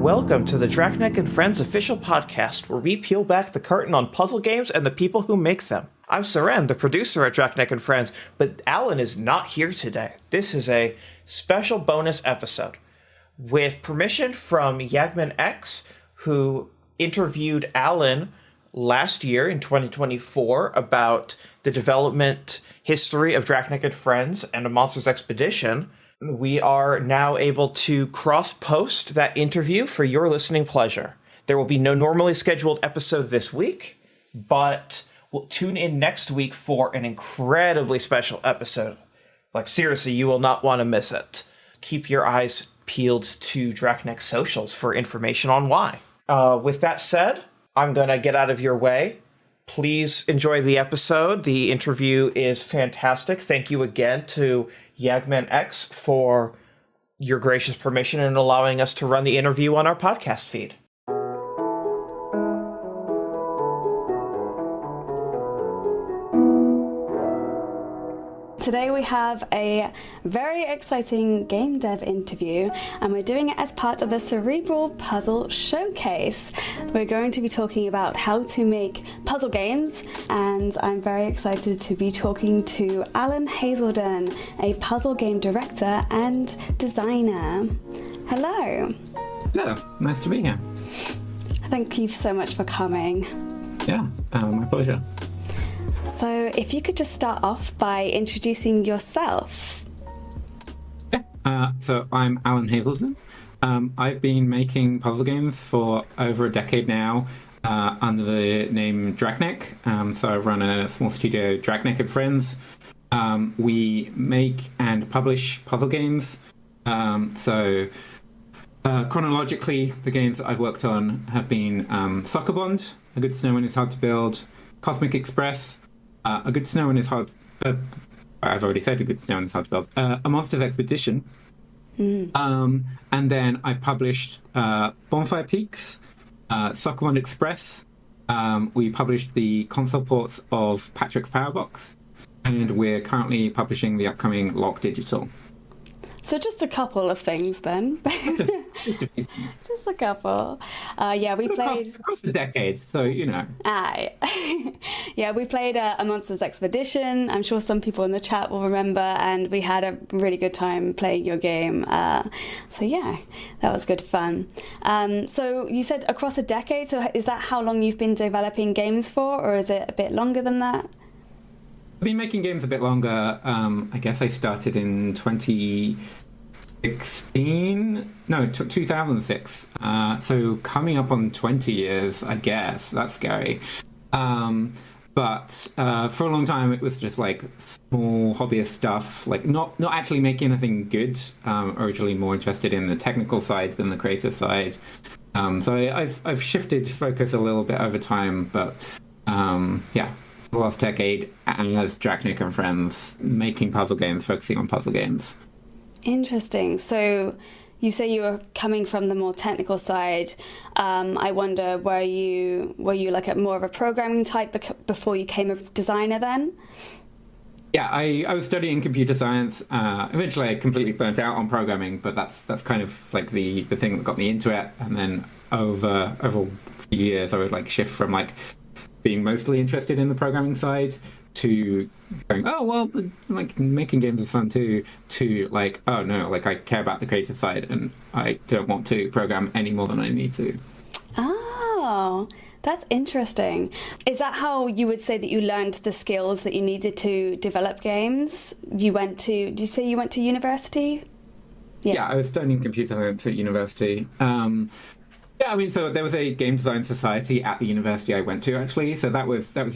Welcome to the Draknek and Friends official podcast, where we peel back the curtain on puzzle games and the people who make them. I'm Seren, the producer at Draknek and Friends, but Alan is not here today. This is a special bonus episode. With permission from YagmanX, who interviewed Alan last year in 2024 about the development history of Draknek and Friends and A Monster's Expedition, we are now able to cross-post that interview for your listening pleasure. There will be no normally scheduled episode this week, but we'll tune in next week for an incredibly special episode. Like, seriously, you will not want to miss it. Keep your eyes peeled to Draknek socials for information on why. With that said, I'm going to get out of your way. Please enjoy the episode. The interview is fantastic. Thank you again to YagmanX for your gracious permission in allowing us to run the interview on our podcast feed. Today we have a very exciting game dev interview, and we're doing it as part of the Cerebral Puzzle Showcase. We're going to be talking about how to make puzzle games, and I'm very excited to be talking to Alan Hazelden, a puzzle game director and designer. Hello. Hello, nice to be here. Thank you so much for coming. Yeah, my pleasure. So if you could just start off by introducing yourself. Yeah, so I'm Alan Hazelden. I've been making puzzle games for over a decade now under the name Draknek. So I run a small studio, Draknek and Friends. We make and publish puzzle games. Chronologically, the games that I've worked on have been Soccer Bond, A Good Snowman is Hard to Build, Cosmic Express, A Good Snowman is Hard... I've already said A Good Snowman is Hard to Build. A Monster's Expedition. And then I published Bonfire Peaks, Soccer Bond Express. We published the console ports of Patrick's Powerbox. And we're currently publishing the upcoming Lock Digital. So just a couple of things then. Just a few things. Just a couple. We played... Across the decade, so, you know. Yeah, we played A Monster's Expedition. I'm sure some people in the chat will remember, and we had a really good time playing your game. So yeah, that was good fun. So you said across a decade, so is that how long you've been developing games for, or is it a bit longer than that? I've been making games a bit longer. I guess I started in 2006. So coming up on 20 years, I guess. That's scary. But for a long time, it was just like small hobbyist stuff, like not actually making anything good. Originally more interested in the technical side than the creative side. So I've shifted focus a little bit over time, but yeah. The last decade as Draknek and Friends, making puzzle games, focusing on puzzle games. Interesting. So you say you were coming from the more technical side. I wonder, were you like more of a programming type before you became a designer then? Yeah, I was studying computer science. Eventually I completely burnt out on programming, but that's kind of like the thing that got me into it. And then over a few years I would like shift from like being mostly interested in the programming side to going, oh, well, like making games is fun too, to like, oh no, like I care about the creative side and I don't want to program any more than I need to. Oh, that's interesting. Is that how you would say that you learned the skills that you needed to develop games? Did you say you went to university? Yeah, I was studying computer science at university. Yeah, I mean, so there was a game design society at the university I went to, actually. So that was like,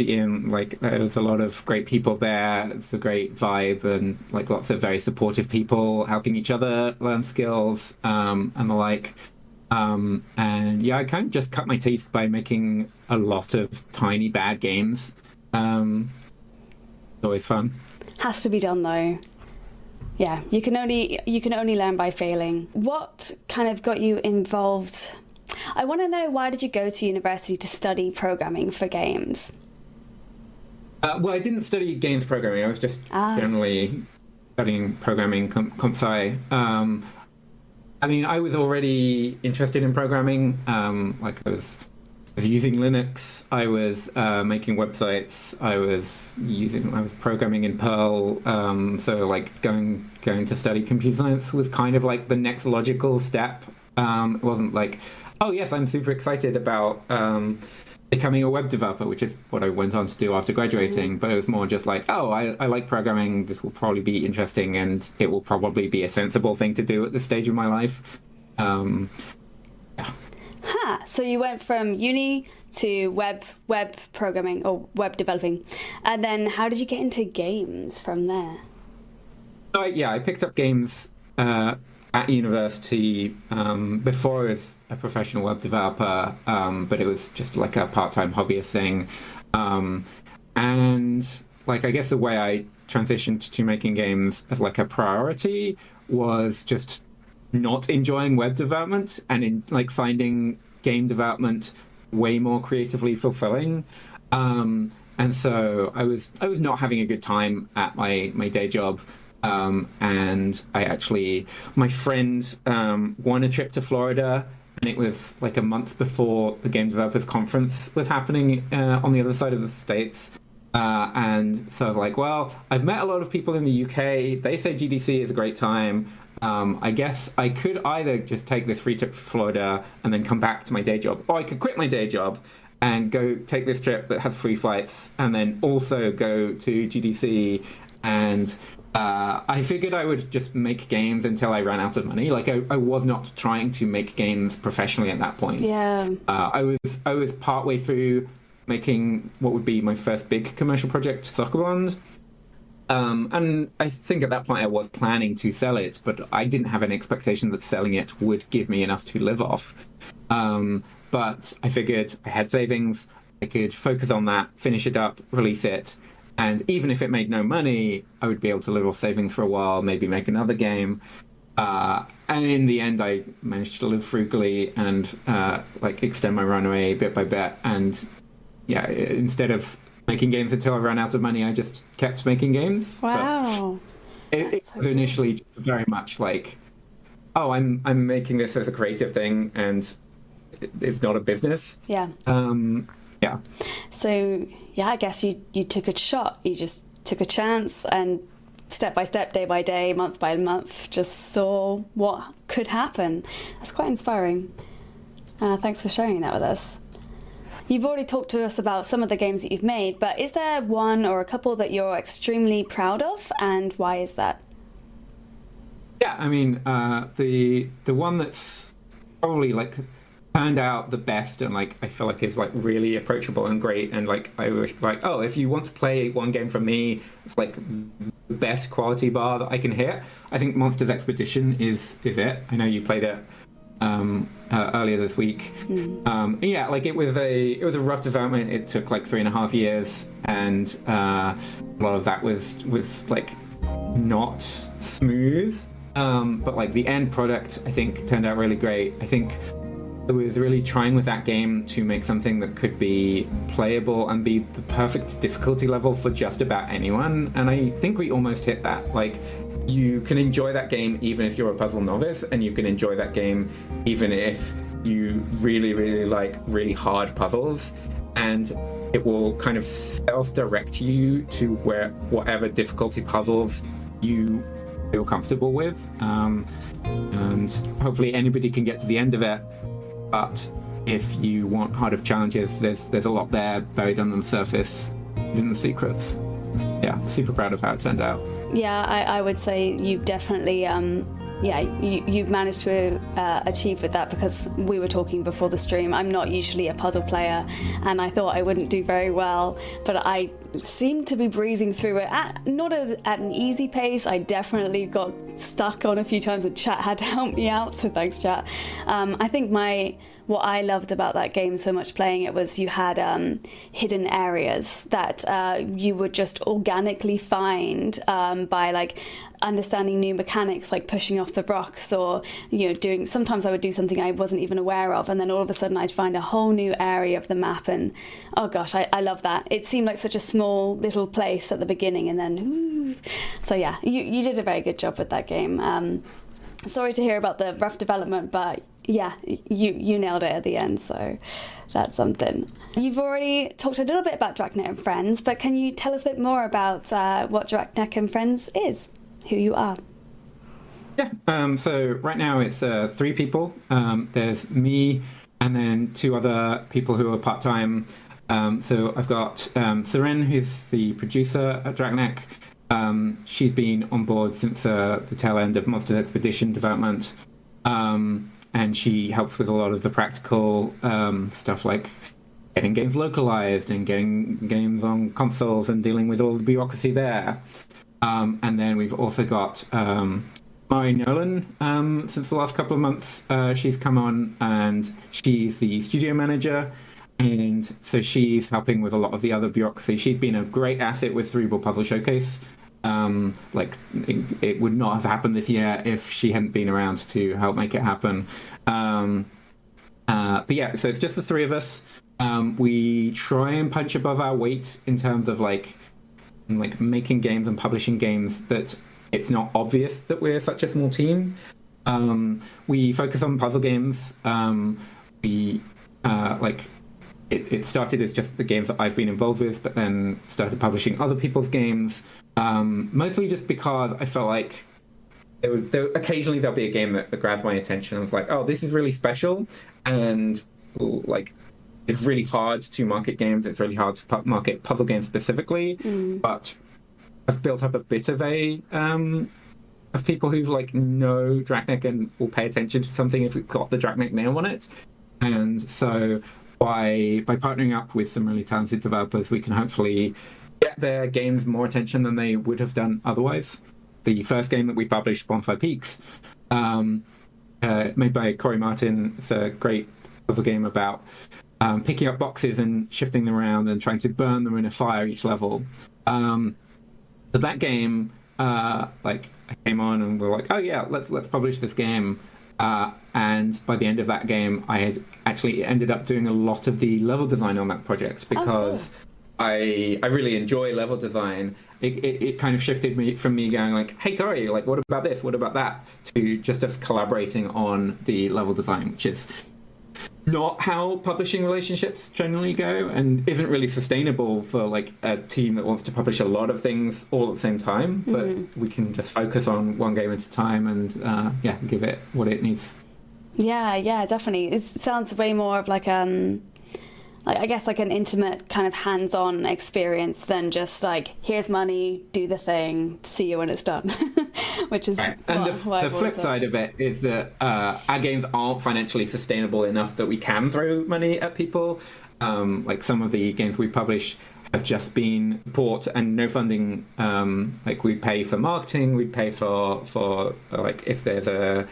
there was a lot of great people there. It's a great vibe and like lots of very supportive people helping each other learn skills and the like. And yeah, I kind of just cut my teeth by making a lot of tiny bad games. Always fun. Has to be done though. Yeah, you can only learn by failing. What kind of got you involved? I want to know, why did you go to university to study programming for games? Well, I didn't study games programming. I was just generally studying programming comp sci. I mean, I was already interested in programming. Like I was using Linux. I was making websites. I was programming in Perl. So like going to study computer science was kind of like the next logical step. It wasn't like, oh yes, I'm super excited about becoming a web developer, which is what I went on to do after graduating. But it was more just like, oh, I like programming. This will probably be interesting, and it will probably be a sensible thing to do at this stage of my life. Yeah. So you went from uni to web programming or web developing, and then how did you get into games from there? I picked up games at university before I was a professional web developer, but it was just like a part-time hobbyist thing. And like I guess the way I transitioned to making games as like a priority was just not enjoying web development and finding game development way more creatively fulfilling. And so I was not having a good time at my day job. And my friend won a trip to Florida, and it was like a month before the Game Developers Conference was happening on the other side of the States. And so I was like, well, I've met a lot of people in the UK. They say GDC is a great time. I guess I could either just take this free trip to Florida and then come back to my day job, or I could quit my day job and go take this trip that has free flights and then also go to GDC. And I figured I would just make games until I ran out of money. Like I was not trying to make games professionally at that point. Yeah. I was partway through making what would be my first big commercial project, Soccer Bond. And I think at that point I was planning to sell it, but I didn't have an expectation that selling it would give me enough to live off. But I figured I had savings, I could focus on that, finish it up, release it. And even if it made no money, I would be able to live off savings for a while, maybe make another game. And in the end, I managed to live frugally and extend my runway bit by bit. And yeah, instead of making games until I ran out of money, I just kept making games. Wow. It was initially just very much like, oh, I'm making this as a creative thing, and it's not a business. Yeah. Yeah. So, yeah, I guess you took a shot. You just took a chance and step by step, day by day, month by month, just saw what could happen. That's quite inspiring. Thanks for sharing that with us. You've already talked to us about some of the games that you've made, but is there one or a couple that you're extremely proud of, and why is that? Yeah, I mean, the one that's probably like turned out the best and like I feel like is like really approachable and great, and like I was like, oh, if you want to play one game from me, it's like the best quality bar that I can hit. I think Monsters Expedition is it. I know you played it earlier this week. Yeah, like it was a rough development. It took like 3.5 years, and a lot of that was like not smooth, but like the end product I think turned out really great. I think I was really trying with that game to make something that could be playable and be the perfect difficulty level for just about anyone, and I think we almost hit that. Like, you can enjoy that game even if you're a puzzle novice, and you can enjoy that game even if you really, really like really hard puzzles, and it will kind of self-direct you to whatever difficulty puzzles you feel comfortable with, and hopefully anybody can get to the end of it. But if you want harder challenges, there's a lot there buried under the surface in the secrets. Yeah, super proud of how it turned out. Yeah, I would say you've definitely, you've managed to achieve with that, because we were talking before the stream. I'm not usually a puzzle player, and I thought I wouldn't do very well, but I seemed to be breezing through it not at an easy pace. I definitely got stuck on a few times, and chat had to help me out, so thanks, chat. I think what I loved about that game so much playing it was you had hidden areas that you would just organically find by like understanding new mechanics, like pushing off the rocks, or sometimes I would do something I wasn't even aware of, and then all of a sudden I'd find a whole new area of the map, and oh gosh, I love that. It seemed like such a small little place at the beginning, and then so yeah, you did a very good job with that game. sorry to hear about the rough development, but yeah, you nailed it at the end, so that's something. You've already talked a little bit about Draknek and Friends, but can you tell us a bit more about what Draknek and Friends is, who you are? Yeah, so right now it's 3 people. There's me and then 2 other people who are part-time. So I've got Seren, who's the producer at Draknek. She's been on board since the tail end of Monsters Expedition development. And she helps with a lot of the practical stuff like getting games localized and getting games on consoles and dealing with all the bureaucracy there. And then we've also got Mari Nolan. Since the last couple of months, she's come on and she's the studio manager. And so she's helping with a lot of the other bureaucracy. She's been a great asset with Cerebral Puzzle Showcase. It would not have happened this year if she hadn't been around to help make it happen. But yeah, so it's just the 3 of us. We try and punch above our weight in terms of like making games and publishing games that it's not obvious that we're such a small team. We focus on puzzle games. It started as just the games that I've been involved with, but then started publishing other people's games, mostly just because I felt like occasionally there'll be a game that grabs my attention. I was like, oh, this is really special, and like it's really hard to market games. It's really hard to market puzzle games specifically, but I've built up a bit of of people who like know Draknek and will pay attention to something if it's got the Draknek name on it, and so. By partnering up with some really talented developers, we can hopefully get their games more attention than they would have done otherwise. The first game that we published, Bonfire Peaks, made by Corey Martin, it's a great puzzle game about picking up boxes and shifting them around and trying to burn them in a fire each level. But that game, I came on and we were like, oh yeah, let's publish this game. And by the end of that game, I had actually ended up doing a lot of the level design on that project because I really enjoy level design. It kind of shifted me from me going like, hey Corey, like what about this? What about that? To just us collaborating on the level design, which is not how publishing relationships generally go and isn't really sustainable for like a team that wants to publish a lot of things all at the same time. But we can just focus on one game at a time and give it what it needs. Yeah, definitely. It sounds way more of like I guess like an intimate kind of hands-on experience than just like here's money, do the thing, see you when it's done. Which is right. And the flip side of it is that our games aren't financially sustainable enough that we can throw money at people. Like some of the games we publish have just been support and no funding. Like we pay for marketing, we pay for like if there's a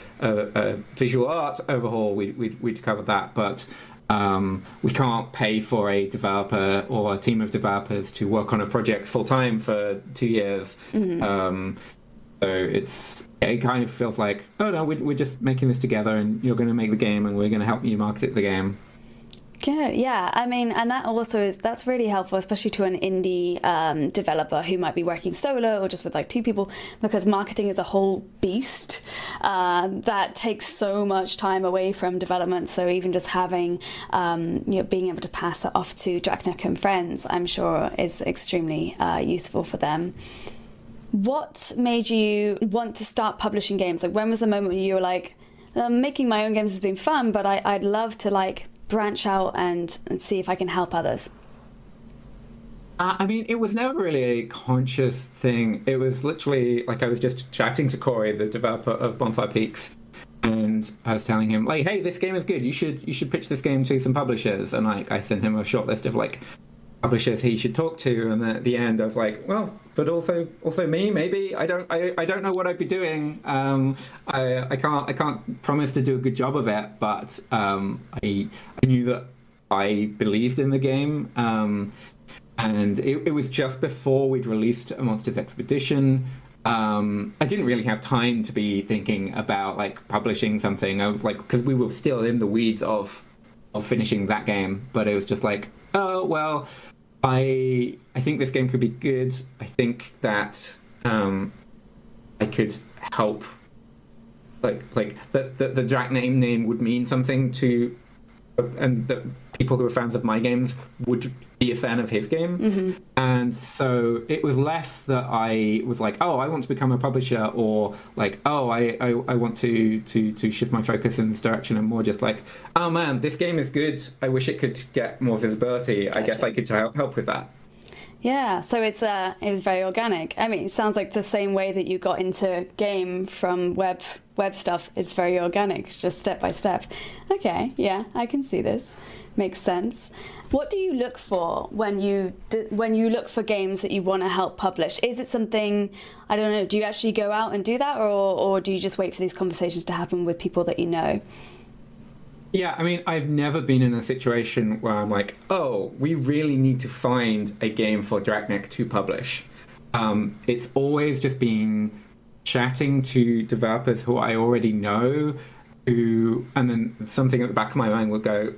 visual art overhaul, we'd cover that, but we can't pay for a developer or a team of developers to work on a project full time for 2 years. So it kind of feels like, oh no, we're just making this together, and you're going to make the game, and we're going to help you market the game. Good, yeah. I mean, and that's really helpful, especially to an indie developer who might be working solo or just with like 2 people, because marketing is a whole beast that takes so much time away from development. So even just having, being able to pass that off to Draknek and Friends, I'm sure is extremely useful for them. What made you want to start publishing games? Like, when was the moment when you were like, making my own games has been fun, but I'd love to like branch out and see if I can help others? I mean, it was never really a conscious thing. It was literally like I was just chatting to Corey, the developer of Bonfire Peaks, and I was telling him like, hey, this game is good. You should pitch this game to some publishers. And like I sent him a short list of like publishers he should talk to, and then at the end I was like, well, but also me, maybe. I don't know what I'd be doing. I can't promise to do a good job of it, but I knew that I believed in the game, and it was just before we'd released a Monsters Expedition. I didn't really have time to be thinking about like publishing something, because we were still in the weeds of finishing that game, but it was just like, oh well, I think this game could be good. I think that I could help the Draknek name would mean something to, and that people who are fans of my games would be a fan of his game. And so it was less that I was like, oh, I want to become a publisher, or like, oh, I want to shift my focus in this direction, and more just like, oh man, this game is good, I wish it could get more visibility. I guess I could help with that. Yeah, so it was very organic. I mean, it sounds like the same way that you got into game from web stuff. It's very organic, just step by step. Okay, yeah, I can see this. Makes sense. What do you look for when you look for games that you want to help publish? Is it something, I don't know, do you actually go out and do that, or do you just wait for these conversations to happen with people that you know? Yeah, I mean, I've never been in a situation where I'm like, oh, we really need to find a game for Draknek to publish. It's always just been chatting to developers who I already know, and then something at the back of my mind will go,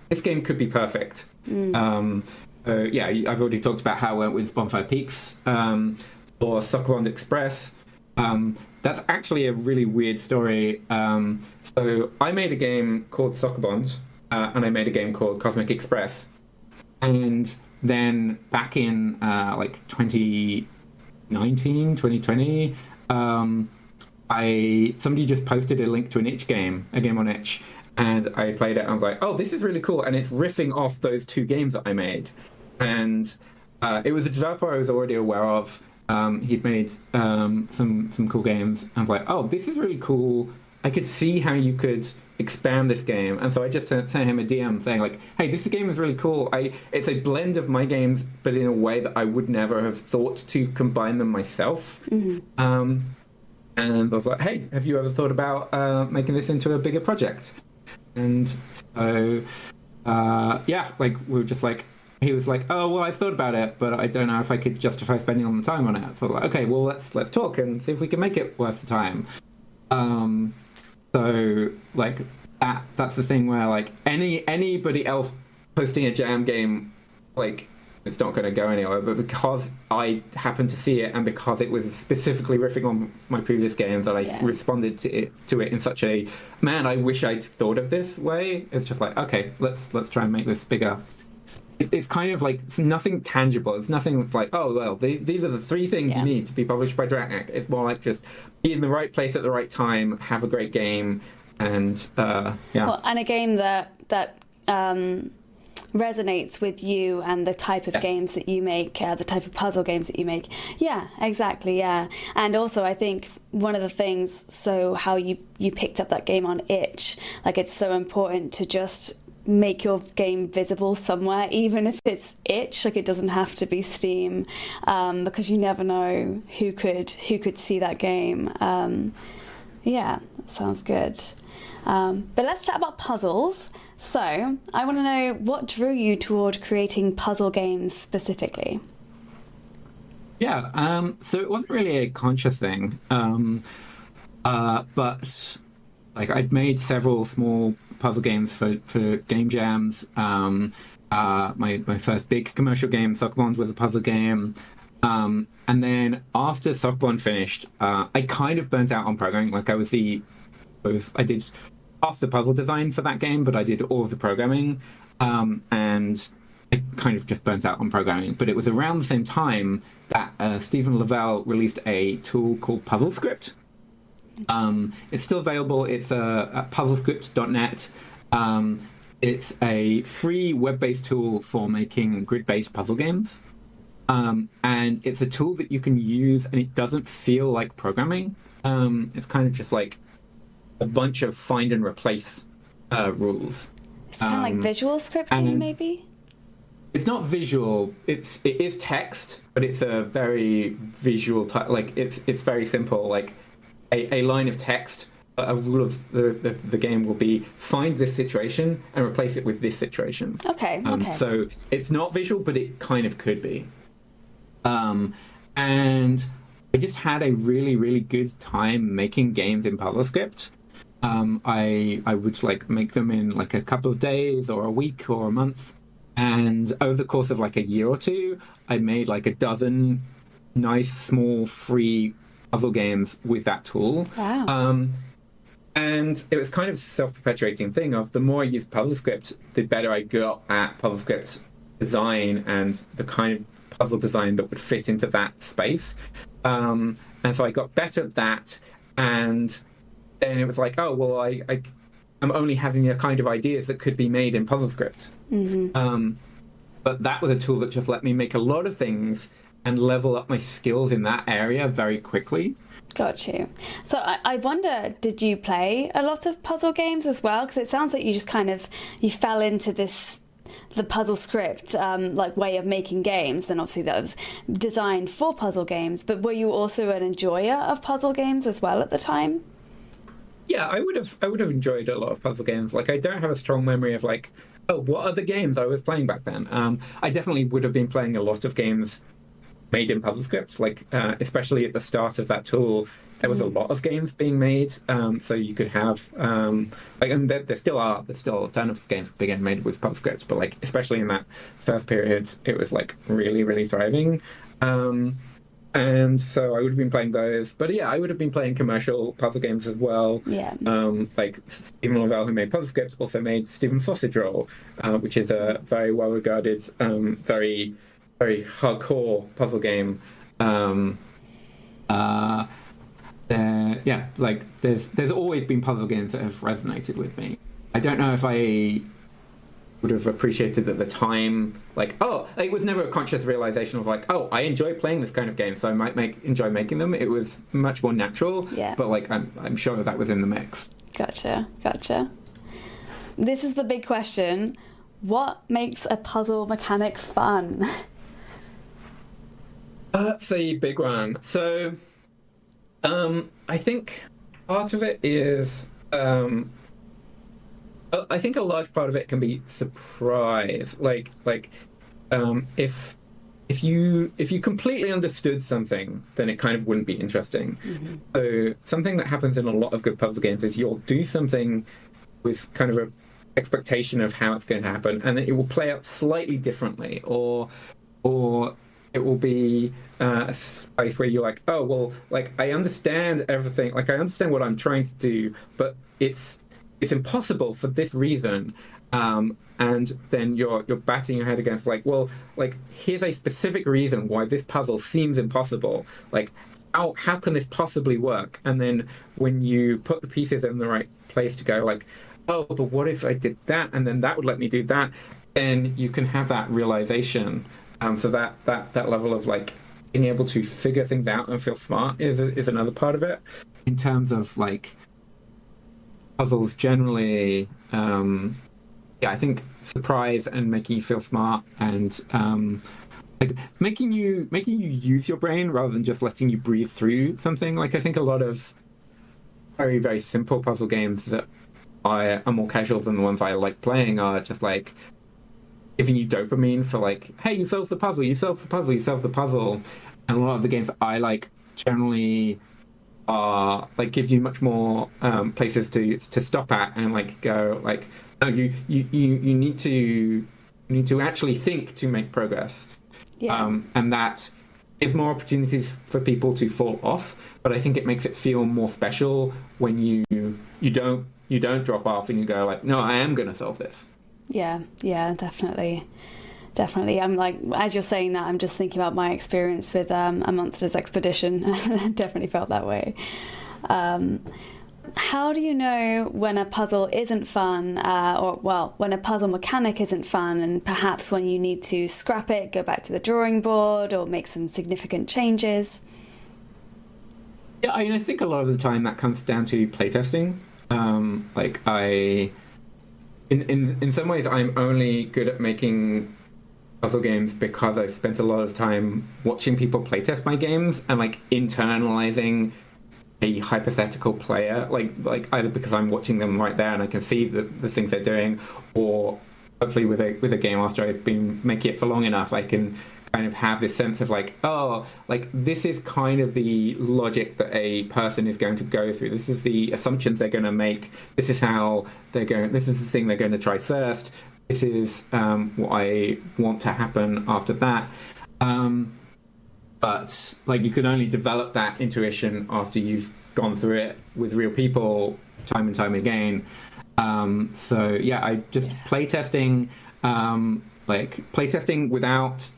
this game could be perfect. Yeah, I've already talked about how I went with Bonfire Peaks or Soccer Express. That's actually a really weird story. So I made a game called Soccer Bond, and I made a game called Cosmic Express. And then back in 2019, 2020, somebody just posted a link to an itch game, a game on itch. And I played it and I was like, oh, this is really cool. And it's riffing off those two games that I made. And it was a developer I was already aware of. He'd made some cool games. I was like, oh, this is really cool. I could see how you could expand this game. And so I just sent him a DM saying like, hey, this game is really cool. It's a blend of my games, but in a way that I would never have thought to combine them myself. And I was like, hey, have you ever thought about making this into a bigger project? And so, yeah, like we were just like, he was like, oh, well, I thought about it, but I don't know if I could justify spending all the time on it. So like, okay, well, let's talk and see if we can make it worth the time. So like that's the thing where like anybody else posting a jam game, like it's not going to go anywhere. But because I happened to see it and because it was specifically riffing on my previous games, that I responded to it in such a, man, I wish I'd thought of this way. It's just like, okay, let's try and make this bigger. It's kind of like, it's nothing tangible. It's nothing that's like, oh, well, these are the three things you need to be published by Draknek. It's more like just be in the right place at the right time, have a great game, and yeah. Well, and a game that resonates with you and the type of games that you make, the type of puzzle games that you make. Yeah, exactly, yeah. And also, I think one of the things, so how you picked up that game on itch, like it's so important to just make your game visible somewhere, even if it's itch. Like it doesn't have to be Steam, because you never know who could see that game. Yeah, that sounds good. But let's chat about puzzles. So I want to know what drew you toward creating puzzle games specifically. Yeah, so it wasn't really a conscious thing, but like I'd made several small puzzle games for game jams. My first big commercial game, Soccer Bond, was a puzzle game. And then after Soccer Bond finished, I kind of burnt out on programming. Like I did half the puzzle design for that game, but I did all of the programming. And I kind of just burnt out on programming. But it was around the same time that Stephen Lavelle released a tool called PuzzleScript. It's still available. It's at puzzlescript.net. It's a free web-based tool for making grid-based puzzle games. And it's a tool that you can use, and it doesn't feel like programming. It's kind of just like a bunch of find and replace rules. It's kind of like visual scripting, maybe? It's not visual. It is text, but it's a very visual type. Like it's very simple. Like a line of text, a rule of the game will be find this situation and replace it with this situation. Okay. So it's not visual, but it kind of could be. And I just had a really, really good time making games in PuzzleScript. I would like make them in like a couple of days or a week or a month. And over the course of like a year or two, I made like a dozen nice, small, free puzzle games with that tool. Wow. And it was kind of a self-perpetuating thing of the more I used PuzzleScript, the better I got at PuzzleScript design and the kind of puzzle design that would fit into that space. And so I got better at that, and then it was like, oh, well, I'm only having the kind of ideas that could be made in PuzzleScript. But that was a tool that just let me make a lot of things and level up my skills in that area very quickly. Got you. So I wonder, did you play a lot of puzzle games as well? Because it sounds like you just you fell into the puzzle script like way of making games. Then obviously that was designed for puzzle games. But were you also an enjoyer of puzzle games as well at the time? Yeah, I would have enjoyed a lot of puzzle games. Like, I don't have a strong memory of like, oh, what are the games I was playing back then? I definitely would have been playing a lot of games made in PuzzleScript, like especially at the start of that tool, there was a lot of games being made, so you could have like, and there still a ton of games being made with PuzzleScript, but like especially in that first period, it was like really, really thriving. And so I would have been playing those, but yeah, I would have been playing commercial puzzle games as well. Yeah. Like Stephen Lavelle, who made PuzzleScript, also made Stephen's Sausage Roll, which is a very well regarded, very very hardcore puzzle game. There's always been puzzle games that have resonated with me. I don't know if I would have appreciated at the time, like, oh, it was never a conscious realization of like, oh, I enjoy playing this kind of game, so I might enjoy making them. It was much more natural. Yeah. But like, I'm sure that was in the mix. Gotcha. This is the big question: what makes a puzzle mechanic fun? That's a big one. So, I think part of it is, I think a large part of it can be surprise. If you completely understood something, then it kind of wouldn't be interesting. Mm-hmm. So something that happens in a lot of good puzzle games is you'll do something with kind of a expectation of how it's going to happen, and then it will play out slightly differently, or it will be a space where you're like, oh, well, like, I understand everything, like, I understand what I'm trying to do, but it's impossible for this reason. And then you're batting your head against, like, well, like, here's a specific reason why this puzzle seems impossible. Like, how can this possibly work? And then when you put the pieces in the right place to go, like, oh, but what if I did that, and then that would let me do that? Then you can have that realization. So that level of like being able to figure things out and feel smart is another part of it. In terms of like puzzles generally, I think surprise and making you feel smart and like making you use your brain rather than just letting you breathe through something. Like, I think a lot of very, very simple puzzle games that are more casual than the ones I like playing are just like giving you dopamine for like, hey, you solved the puzzle, you solved the puzzle, you solved the puzzle. And a lot of the games I like generally are like gives you much more places to stop at and like go like, no, you need to actually think to make progress. Yeah. And that gives more opportunities for people to fall off, but I think it makes it feel more special when you don't drop off and you go like, no, I am going to solve this. Yeah, definitely. I'm like, as you're saying that, I'm just thinking about my experience with a Monsters Expedition. Definitely felt that way. How do you know when a puzzle isn't fun, when a puzzle mechanic isn't fun, and perhaps when you need to scrap it, go back to the drawing board, or make some significant changes? Yeah, I mean, I think a lot of the time that comes down to playtesting. In some ways, I'm only good at making puzzle games because I've spent a lot of time watching people playtest my games and like internalizing a hypothetical player, like either because I'm watching them right there and I can see the things they're doing, or hopefully with a game after I've been making it for long enough, I can kind of have this sense of like, oh, like this is kind of the logic that a person is going to go through. This is the assumptions they're going to make. This is how they're going. This is the thing they're going to try first. This is what I want to happen after that. but like you can only develop that intuition after you've gone through it with real people time and time again. So yeah, I just playtesting, playtesting without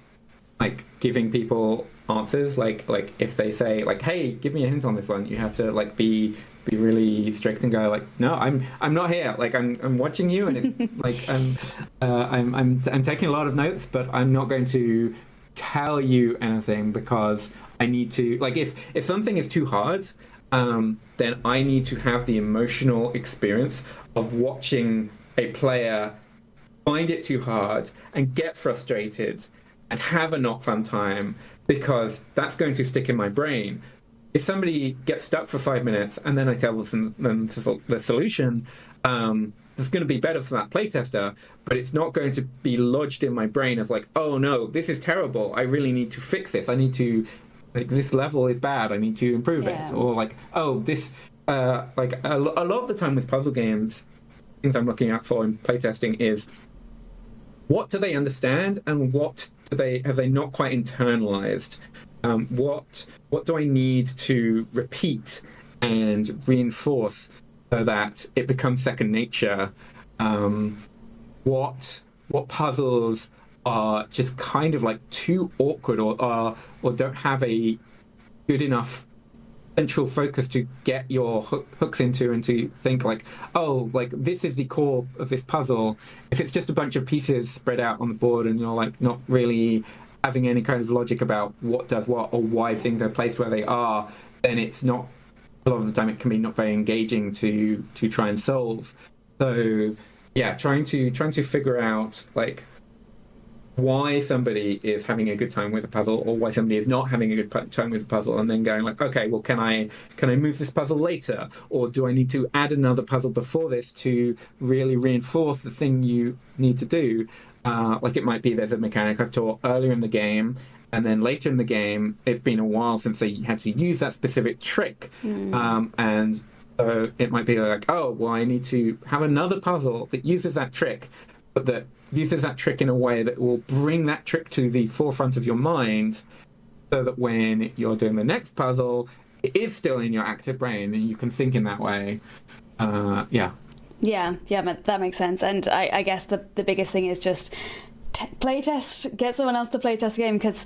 like giving people answers. Like if they say like, "Hey, give me a hint on this one," you have to like be really strict and go like, "No, I'm not here. Like I'm watching you, and it's like I'm taking a lot of notes, but I'm not going to tell you anything because I need to like if something is too hard." Then I need to have the emotional experience of watching a player find it too hard and get frustrated and have a not fun time, because that's going to stick in my brain. If somebody gets stuck for 5 minutes and then I tell them the solution, it's going to be better for that playtester, but it's not going to be lodged in my brain of like, oh no, this is terrible. I really need to fix this. I need to, like, this level is bad. I need to improve it. Or like, oh, this, like a lot of the time with puzzle games, things I'm looking out for in playtesting is what do they understand and what have they not quite internalized? What do I need to repeat and reinforce so that it becomes second nature? What puzzles are just kind of like too awkward or don't have a good enough central focus to get your hooks into and to think like, oh, like this is the core of this puzzle. If it's just a bunch of pieces spread out on the board and you're like not really having any kind of logic about what does what or why things are placed where they are, then it's not, a lot of the time it can be not very engaging to try and solve. So yeah, trying to figure out like why somebody is having a good time with a puzzle or why somebody is not having a good time with a puzzle, and then going like, okay, well, can I move this puzzle later, or do I need to add another puzzle before this to really reinforce the thing you need to do? Like it might be there's a mechanic I've taught earlier in the game, and then later in the game it's been a while since they had to use that specific trick, and so it might be like, oh, well, I need to have another puzzle that uses that trick, but that uses that trick in a way that will bring that trick to the forefront of your mind, so that when you're doing the next puzzle, it is still in your active brain and you can think in that way. Yeah, that makes sense. And I guess the biggest thing is just playtest, get someone else to playtest the game, because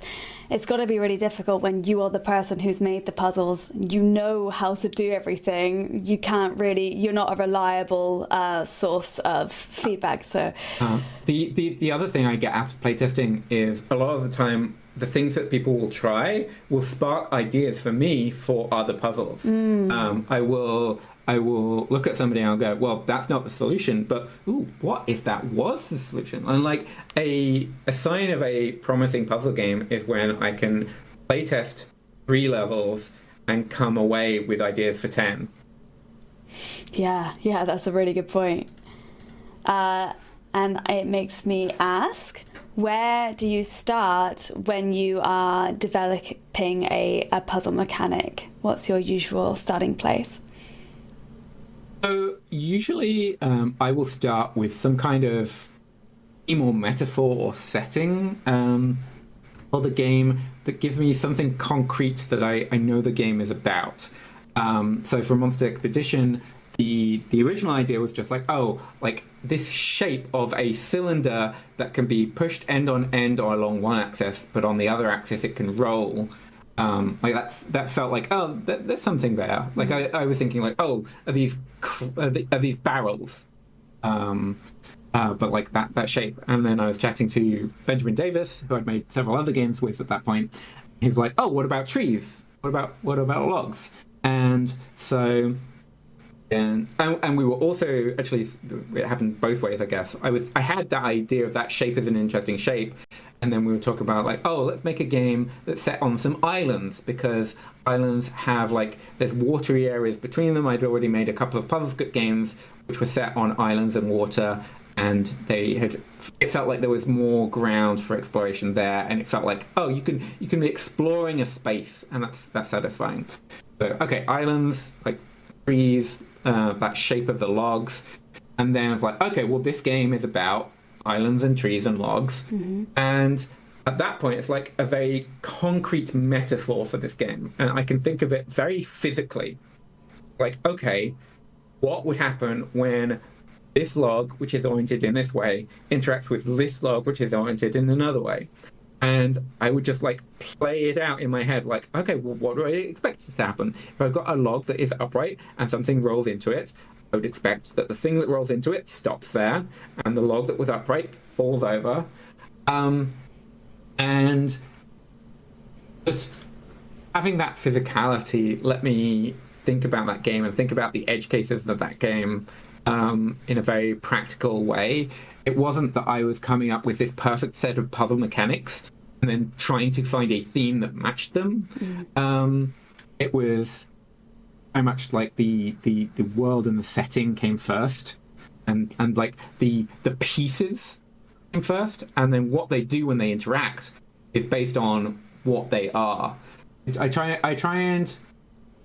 it's got to be really difficult when you are the person who's made the puzzles. You know how to do everything. You're not a reliable source of feedback. So the other thing I get out of playtesting is a lot of the time the things that people will try will spark ideas for me for other puzzles. I will look at somebody and I'll go, well, that's not the solution, but ooh, what if that was the solution? And like a sign of a promising puzzle game is when I can playtest 3 levels and come away with ideas for 10. Yeah, that's a really good point. And it makes me ask, where do you start when you are developing a puzzle mechanic? What's your usual starting place? So usually I will start with some kind of theme or metaphor or setting for the game that gives me something concrete that I know the game is about. So for Monster Expedition, the original idea was just like, oh, like this shape of a cylinder that can be pushed end on end or along one axis, but on the other axis it can roll. Like that felt like, oh, there's something there. Like I was thinking like, oh, are these barrels? But like that shape. And then I was chatting to Benjamin Davis, who I'd made several other games with at that point. He was like, oh, what about trees? What about logs? And so, and we were also, actually, it happened both ways, I guess. I had that idea of that shape as an interesting shape. And then we would talk about like, oh, let's make a game that's set on some islands, because islands have like, there's watery areas between them. I'd already made a couple of puzzle script games which were set on islands and water, and it felt like there was more ground for exploration there, and it felt like, oh, you can be exploring a space, and that's satisfying. So okay, islands, like trees, that shape of the logs, and then I was like, okay, well, this game is about islands and trees and logs, and at that point, it's like a very concrete metaphor for this game. And I can think of it very physically. Like, okay, what would happen when this log, which is oriented in this way, interacts with this log, which is oriented in another way? And I would just like play it out in my head, like, okay, well, what do I expect to happen? If I've got a log that is upright and something rolls into it, I would expect that the thing that rolls into it stops there, and the log that was upright falls over. And just having that physicality let me think about that game and think about the edge cases of that game in a very practical way. It wasn't that I was coming up with this perfect set of puzzle mechanics and then trying to find a theme that matched them. It was very much like the world and the setting came first, and like the pieces came first, and then what they do when they interact is based on what they are. I try and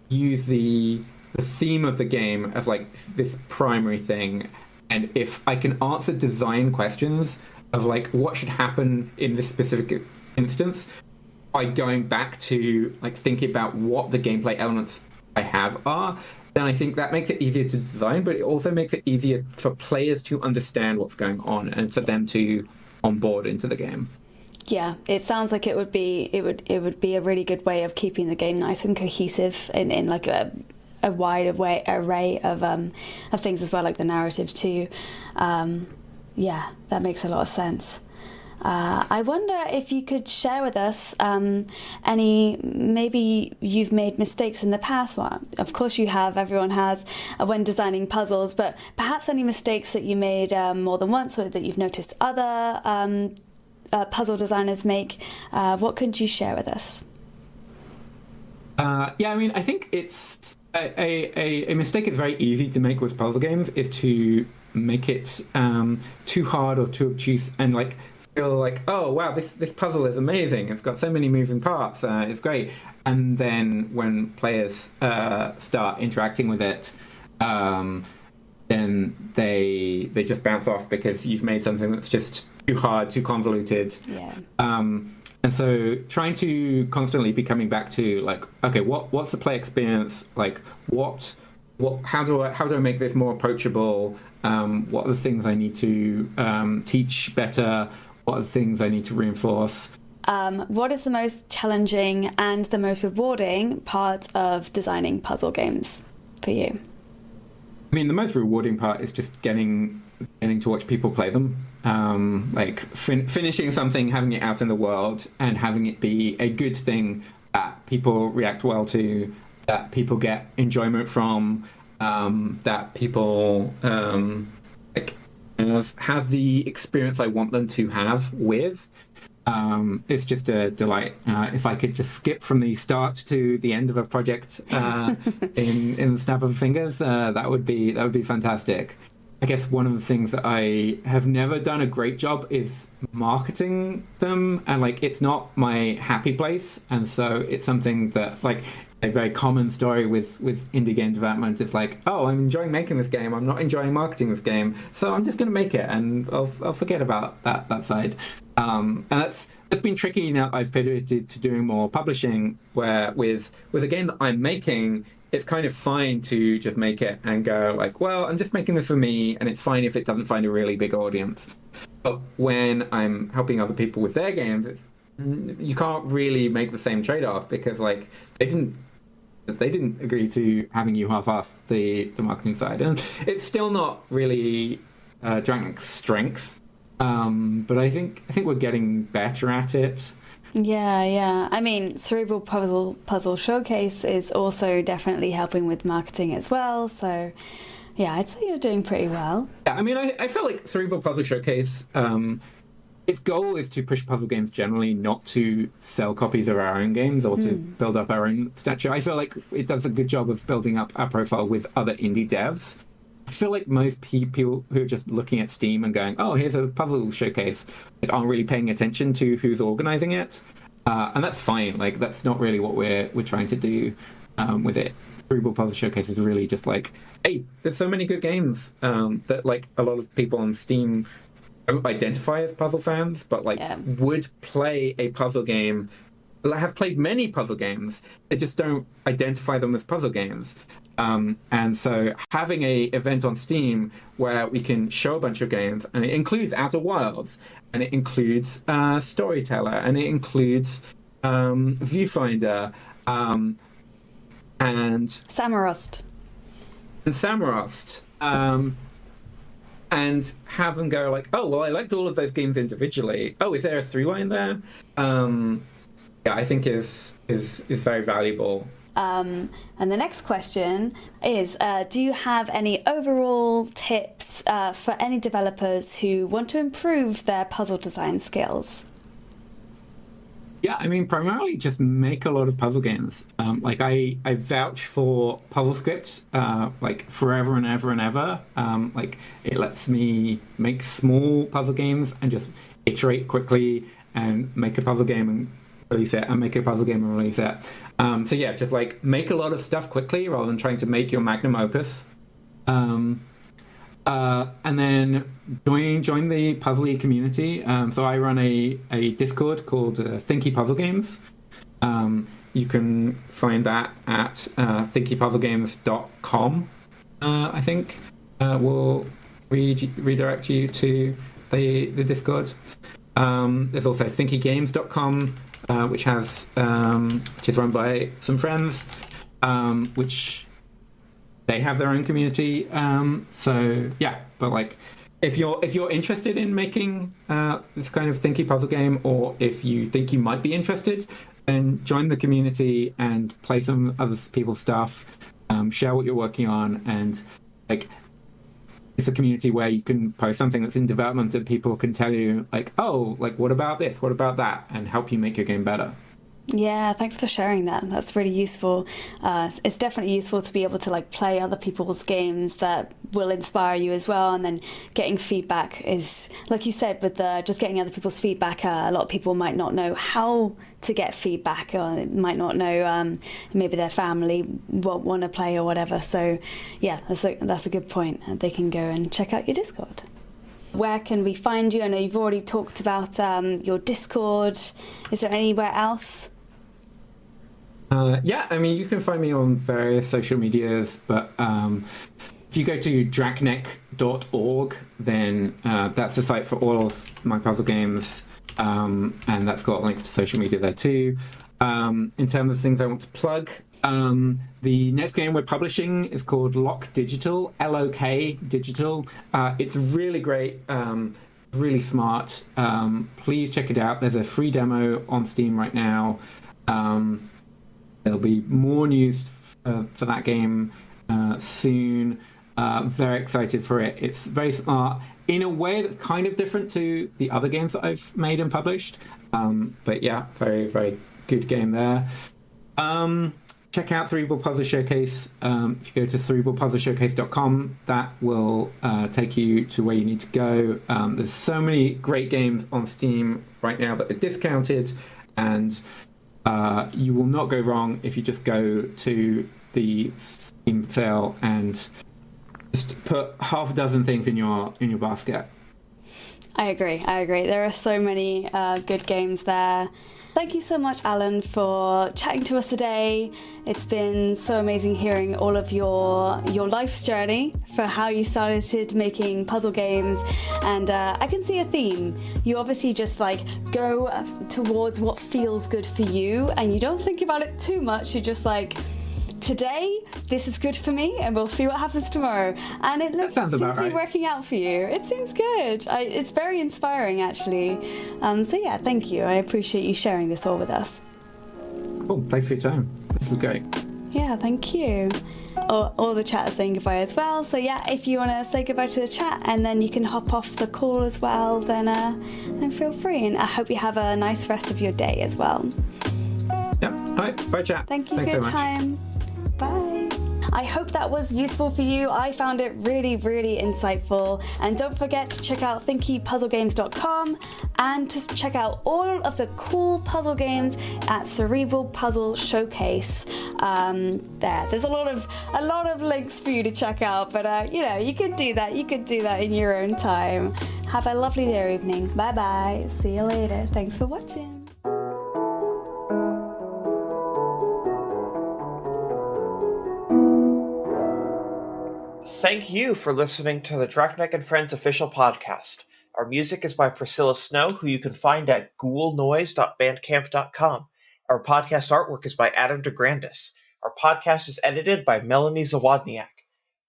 use the theme of the game as like this primary thing, and if I can answer design questions of like what should happen in this specific instance by going back to like thinking about what the gameplay elements I have are, then I think that makes it easier to design, but it also makes it easier for players to understand what's going on and for them to onboard into the game. Yeah, it sounds like it would be a really good way of keeping the game nice and cohesive in like a wide array of things as well, like the narrative too. Yeah, that makes a lot of sense. I wonder if you could share with us maybe you've made mistakes in the past. Well, of course you have, everyone has when designing puzzles, but perhaps any mistakes that you made more than once or that you've noticed other puzzle designers make. What could you share with us? Yeah, I mean, I think it's a mistake is very easy to make with puzzle games is to make it too hard or too obtuse and like feel like, oh wow, this puzzle is amazing, it's got so many moving parts, it's great, and then when players start interacting with it, then they just bounce off because you've made something that's just too hard, too convoluted. Yeah. And so trying to constantly be coming back to like, okay, what's the play experience like? How do I make this more approachable? What are the things I need to teach better? What are the things I need to reinforce? What is the most challenging and the most rewarding part of designing puzzle games for you? I mean, the most rewarding part is just getting to watch people play them. Like finishing something, having it out in the world, and having it be a good thing that people react well to, that people get enjoyment from, that people have the experience I want them to have with. It's just a delight. If I could just skip from the start to the end of a project in the snap of fingers, that would be fantastic. I guess one of the things that I have never done a great job is marketing them, and like it's not my happy place, and so it's something that like a very common story with indie game development. It's like, oh, I'm enjoying making this game, I'm not enjoying marketing this game, so I'm just going to make it and I'll forget about that side. And that's been tricky now. I've pivoted to doing more publishing, where with a game that I'm making, it's kind of fine to just make it and go like, well, I'm just making this for me, and it's fine if it doesn't find a really big audience. But when I'm helping other people with their games, you can't really make the same trade-off, because like they didn't agree to having you half-ass the marketing side, and it's still not really Draknek's strength. But I think we're getting better at it. Yeah. I mean, Cerebral Puzzle Showcase is also definitely helping with marketing as well. So, yeah, I'd say you're doing pretty well. Yeah, I mean, I feel like Cerebral Puzzle Showcase, its goal is to push puzzle games generally, not to sell copies of our own games or to build up our own stature. I feel like it does a good job of building up our profile with other indie devs. I feel like most people who are just looking at Steam and going, oh, here's a puzzle showcase, like, aren't really paying attention to who's organizing it. And that's fine. Like, that's not really what we're trying to do with it. Cerebral Puzzle Showcase is really just like, hey, there's so many good games that like a lot of people on Steam don't identify as puzzle fans, but like would play a puzzle game, have played many puzzle games. They just don't identify them as puzzle games. And so having a event on Steam where we can show a bunch of games, and it includes Outer Wilds, and it includes Storyteller, and it includes Viewfinder, and Samarost. And have them go like, oh, well, I liked all of those games individually. Oh, is there a through line there? I think is very valuable. And the next question is, do you have any overall tips for any developers who want to improve their puzzle design skills? Yeah, I mean, primarily just make a lot of puzzle games. Like I vouch for puzzle scripts like forever and ever and ever. Like it lets me make small puzzle games and just iterate quickly and make a puzzle game and release it, and make a puzzle game and release it. So yeah, just like make a lot of stuff quickly rather than trying to make your magnum opus. And then join the Puzzly community. So I run a Discord called Thinky Puzzle Games. You can find that at thinkypuzzlegames.com. I think will redirect you to the Discord. There's also thinkygames.com, which is run by some friends, which they have their own community. So yeah, but like if you're interested in making this kind of thinky puzzle game, or if you think you might be interested, then join the community and play some other people's stuff, share what you're working on, and like it's a community where you can post something that's in development and people can tell you like, oh, like what about this, what about that, and help you make your game better. Yeah, thanks for sharing that. That's really useful. It's definitely useful to be able to like play other people's games that will inspire you as well. And then getting feedback is, like you said, with just getting other people's feedback. A lot of people might not know how to get feedback, or might not know maybe their family won't want to play or whatever. So yeah, that's a good point. They can go and check out your Discord. Where can we find you? I know you've already talked about your Discord. Is there anywhere else? Yeah, I mean, you can find me on various social medias, but if you go to draknek.org, then that's the site for all of my puzzle games, and that's got links to social media there too. In terms of things I want to plug, the next game we're publishing is called Lock Digital, L-O-K Digital. It's really great, really smart. Please check it out. There's a free demo on Steam right now. There'll be more news for that game soon. Very excited for it. It's very smart in a way that's kind of different to the other games that I've made and published. But yeah, very, very good game there. Check out Cerebral Puzzle Showcase. If you go to cerebralpuzzleshowcase.com, that will take you to where you need to go. There's so many great games on Steam right now that are discounted, and you will not go wrong if you just go to the Steam sale and just put half a dozen things in your basket. I agree. There are so many good games there. Thank you so much, Alan, for chatting to us today. It's been so amazing hearing all of your life's journey for how you started making puzzle games. And I can see a theme. You obviously just like go towards what feels good for you, and you don't think about it too much. You're just like, today, this is good for me, and we'll see what happens tomorrow. And it seems to be working out for you. It seems good. It's very inspiring, actually. So yeah, thank you. I appreciate you sharing this all with us. Cool. Thanks for your time. This is great. Yeah, thank you. All the chat is saying goodbye as well. So yeah, if you want to say goodbye to the chat and then you can hop off the call as well, then feel free. And I hope you have a nice rest of your day as well. Yeah. All right. Bye, chat. Thank you Thanks for your so much. time. Bye. I hope that was useful for you. I found it really, really insightful. And don't forget to check out thinkypuzzlegames.com and to check out all of the cool puzzle games at Cerebral Puzzle Showcase. There's a lot of links for you to check out, but you could do that. You could do that in your own time. Have a lovely day or evening. Bye bye. See you later. Thanks for watching. Thank you for listening to the Draknek and Friends official podcast. Our music is by Priscilla Snow, who you can find at ghoulnoise.bandcamp.com. Our podcast artwork is by Adam DeGrandis. Our podcast is edited by Melanie Zawodniak.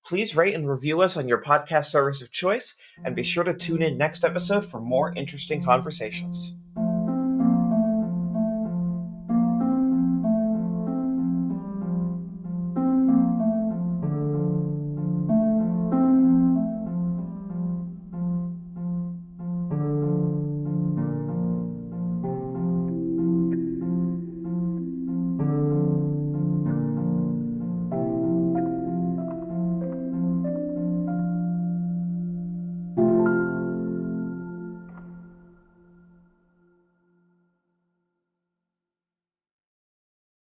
Please rate and review us on your podcast service of choice, and be sure to tune in next episode for more interesting conversations.